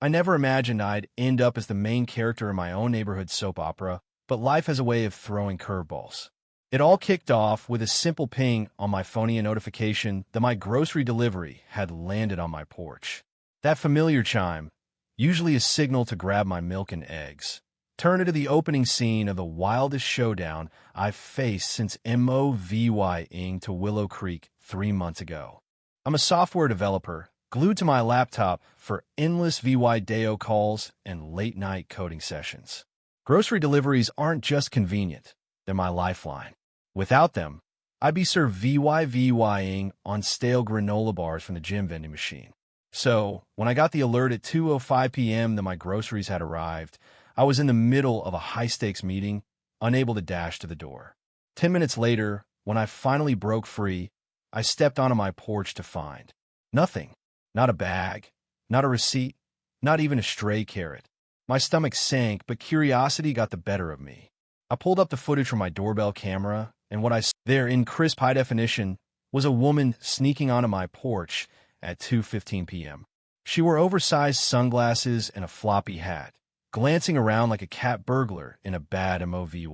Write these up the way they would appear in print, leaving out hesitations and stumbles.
I never imagined I'd end up as the main character in my own neighborhood soap opera, but life has a way of throwing curveballs. It all kicked off with a simple ping on my phone, a notification that my grocery delivery had landed on my porch. That familiar chime, usually a signal to grab my milk and eggs, turned into the opening scene of the wildest showdown I've faced since moving to Willow Creek 3 months ago. I'm a software developer, glued to my laptop for endless VY calls and late-night coding sessions. Grocery deliveries aren't just convenient, they're my lifeline. Without them, I'd be served VYing on stale granola bars from the gym vending machine. So, when I got the alert at 2:05 p.m. that my groceries had arrived, I was in the middle of a high-stakes meeting, unable to dash to the door. 10 minutes later, when I finally broke free, I stepped onto my porch to find nothing. Not a bag, not a receipt, not even a stray carrot. My stomach sank, but curiosity got the better of me. I pulled up the footage from my doorbell camera, and what I saw there in crisp high definition was a woman sneaking onto my porch at 2:15 p.m. She wore oversized sunglasses and a floppy hat, glancing around like a cat burglar in a bad movie.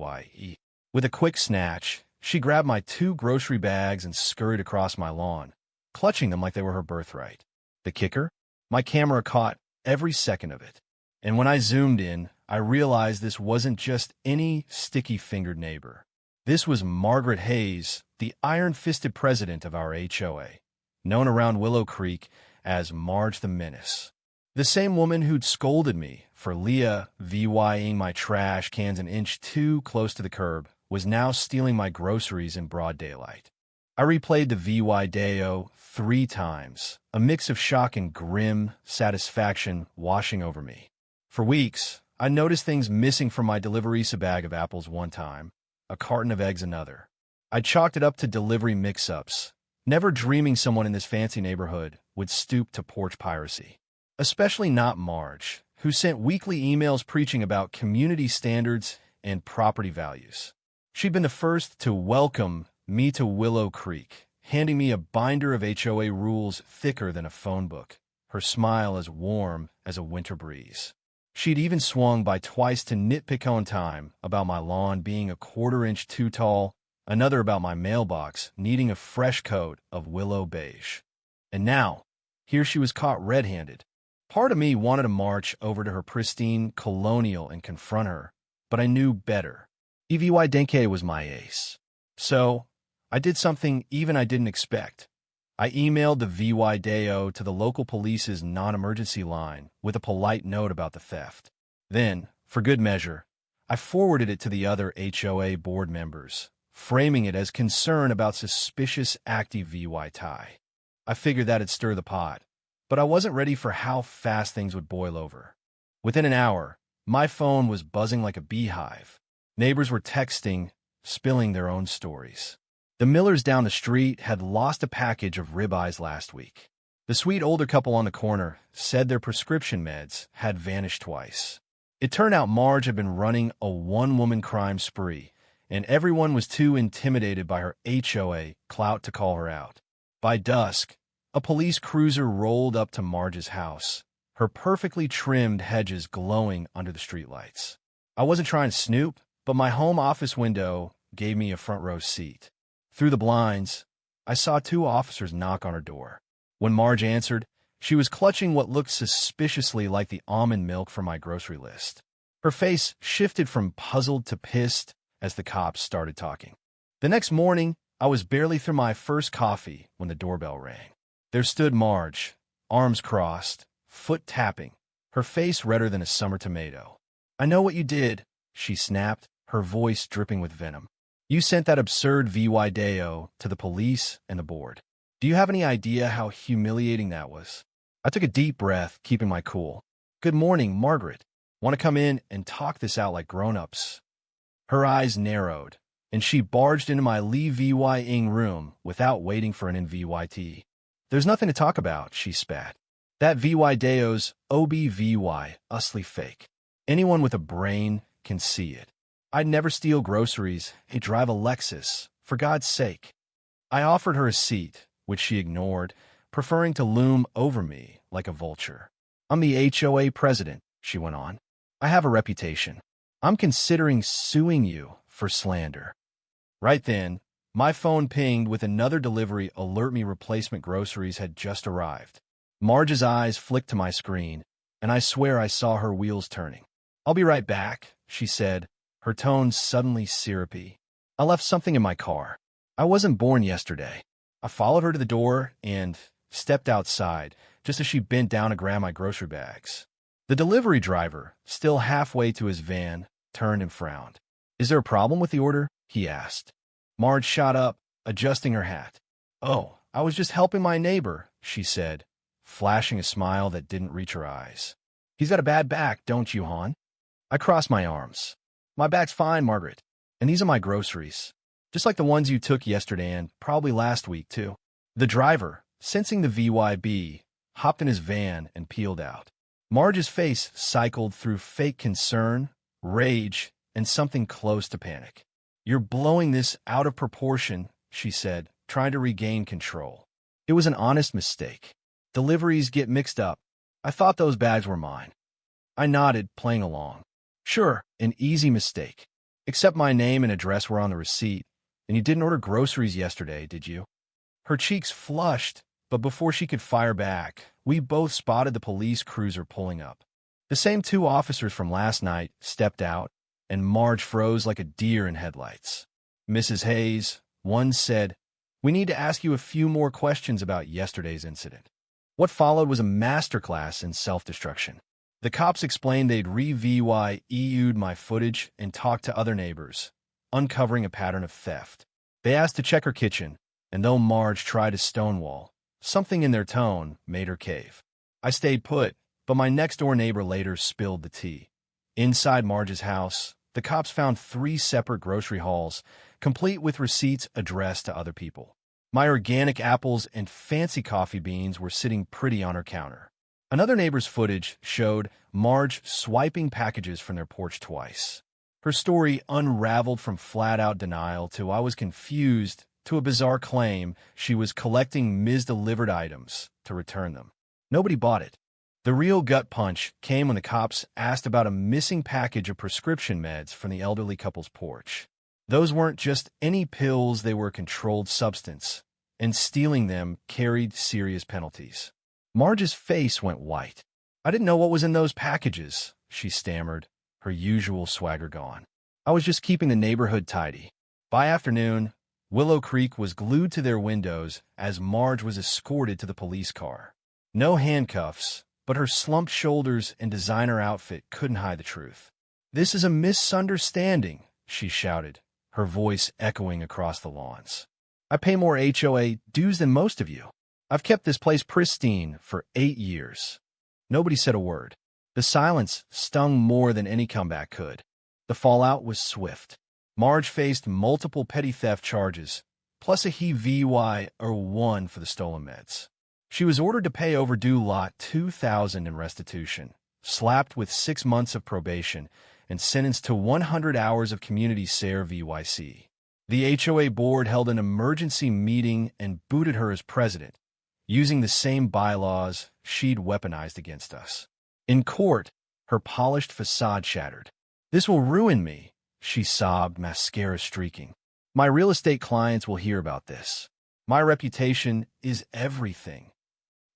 With a quick snatch, she grabbed my 2 grocery bags and scurried across my lawn, clutching them like they were her birthright. The kicker? My camera caught every second of it. And when I zoomed in, I realized this wasn't just any sticky-fingered neighbor. This was Margaret Hayes, the iron-fisted president of our HOA, known around Willow Creek as Marge the Menace. The same woman who'd scolded me for VYing my trash cans an inch too close to the curb was now stealing my groceries in broad daylight. I replayed the VY 3 times, a mix of shock and grim satisfaction washing over me. For weeks, I noticed things missing from my delivery: a bag of apples one time, a carton of eggs another. I chalked it up to delivery mix-ups, never dreaming someone in this fancy neighborhood would stoop to porch piracy. Especially not Marge, who sent weekly emails preaching about community standards and property values. She'd been the first to welcome me to Willow Creek, handing me a binder of HOA rules thicker than a phone book, her smile as warm as a winter breeze. She'd even swung by twice to nitpick on time about my lawn being a 1/4 inch too tall, another about my mailbox needing a fresh coat of willow beige. And now, here she was caught red-handed. Part of me wanted to march over to her pristine colonial and confront her, but I knew better. EVY Denke was my ace. So, I did something even I didn't expect. I emailed the VY to the local police's non-emergency line with a polite note about the theft. Then, for good measure, I forwarded it to the other HOA board members, framing it as concern about suspicious active VY tie. I figured that'd stir the pot, but I wasn't ready for how fast things would boil over. Within an hour, my phone was buzzing like a beehive. Neighbors were texting, spilling their own stories. The Millers down the street had lost a package of ribeyes last week. The sweet older couple on the corner said their prescription meds had vanished twice. It turned out Marge had been running a one-woman crime spree, and everyone was too intimidated by her HOA clout to call her out. By dusk, a police cruiser rolled up to Marge's house, her perfectly trimmed hedges glowing under the streetlights. I wasn't trying to snoop, but my home office window gave me a front-row seat. Through the blinds, I saw 2 officers knock on her door. When Marge answered, she was clutching what looked suspiciously like the almond milk from my grocery list. Her face shifted from puzzled to pissed as the cops started talking. The next morning, I was barely through my first coffee when the doorbell rang. There stood Marge, arms crossed, foot tapping, her face redder than a summer tomato. "I know what you did," she snapped, her voice dripping with venom. "You sent that absurd VY to the police and the board. Do you have any idea how humiliating that was?" I took a deep breath, keeping my cool. "Good morning, Margaret. Want to come in and talk this out like grown-ups?" Her eyes narrowed, and she barged into my VYing room without waiting for an NVYT. "There's nothing to talk about," she spat. "That VY OBVY, usly fake. Anyone with a brain can see it. I'd never steal groceries, I'd drive a Lexus, for God's sake." I offered her a seat, which she ignored, preferring to loom over me like a vulture. I'm the HOA president, she went on. I have a reputation. I'm considering suing you for slander. Right then, my phone pinged with another delivery alert me replacement groceries had just arrived. Marge's eyes flicked to my screen, and I swear I saw her wheels turning. I'll be right back, she said, her tone suddenly syrupy. I left something in my car. I wasn't born yesterday. I followed her to the door and stepped outside, just as she bent down to grab my grocery bags. The delivery driver, still halfway to his van, turned and frowned. Is there a problem with the order? He asked. Marge shot up, adjusting her hat. Oh, I was just helping my neighbor, she said, flashing a smile that didn't reach her eyes. He's got a bad back, don't you, hon? I crossed my arms. My back's fine, Margaret, and these are my groceries. Just like the ones you took yesterday and probably last week, too. The driver, sensing the VYB, hopped in his van and peeled out. Marge's face cycled through fake concern, rage, and something close to panic. You're blowing this out of proportion, she said, trying to regain control. It was an honest mistake. Deliveries get mixed up. I thought those bags were mine. I nodded, playing along. Sure, an easy mistake. Except my name and address were on the receipt, and you didn't order groceries yesterday, did you? Her cheeks flushed, but before she could fire back, we both spotted the police cruiser pulling up. The same two officers from last night stepped out, and Marge froze like a deer in headlights. Mrs. Hayes, one said, we need to ask you a few more questions about yesterday's incident. What followed was a masterclass in self-destruction. The cops explained they'd re-VYEU'd my footage and talked to other neighbors, uncovering a pattern of theft. They asked to check her kitchen, and though Marge tried to stonewall, something in their tone made her cave. I stayed put, but my next-door neighbor later spilled the tea. Inside Marge's house, the cops found 3 separate grocery hauls, complete with receipts addressed to other people. My organic apples and fancy coffee beans were sitting pretty on her counter. Another neighbor's footage showed Marge swiping packages from their porch twice. Her story unraveled from flat-out denial to I was confused to a bizarre claim she was collecting misdelivered items to return them. Nobody bought it. The real gut punch came when the cops asked about a missing package of prescription meds from the elderly couple's porch. Those weren't just any pills, they were a controlled substance, and stealing them carried serious penalties. Marge's face went white. I didn't know what was in those packages, she stammered, her usual swagger gone. I was just keeping the neighborhood tidy. By afternoon, Willow Creek was glued to their windows as Marge was escorted to the police car. No handcuffs, but her slumped shoulders and designer outfit couldn't hide the truth. This is a misunderstanding, she shouted, her voice echoing across the lawns. I pay more HOA dues than most of you. I've kept this place pristine for 8 years. Nobody said a word. The silence stung more than any comeback could. The fallout was swift. Marge faced multiple petty theft charges, plus a HVY-1 for the stolen meds. She was ordered to pay overdue lot $2,000 in restitution, slapped with 6 months of probation, and sentenced to 100 hours of community SARE VYC. The HOA board held an emergency meeting and booted her as president, using the same bylaws she'd weaponized against us. In court, her polished facade shattered. This will ruin me, she sobbed, mascara streaking. My real estate clients will hear about this. My reputation is everything.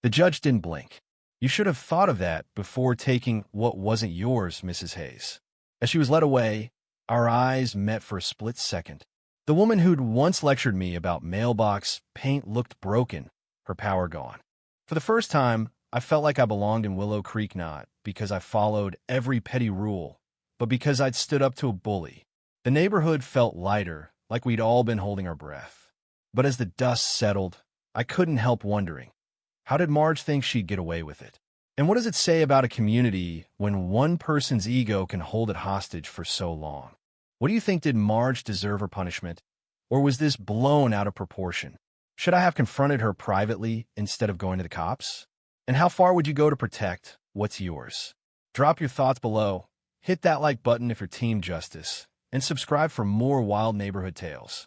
The judge didn't blink. You should have thought of that before taking what wasn't yours, Mrs. Hayes. As she was led away, our eyes met for a split second. The woman who'd once lectured me about mailbox paint looked broken, her power gone. For the first time, I felt like I belonged in Willow Creek, not because I followed every petty rule, but because I'd stood up to a bully. The neighborhood felt lighter, like we'd all been holding our breath. But as the dust settled, I couldn't help wondering, how did Marge think she'd get away with it? And what does it say about a community when one person's ego can hold it hostage for so long? What do you think? Did Marge deserve her punishment? Or was this blown out of proportion? Should I have confronted her privately instead of going to the cops? And how far would you go to protect what's yours? Drop your thoughts below, hit that like button if you're team justice, and subscribe for more wild neighborhood tales.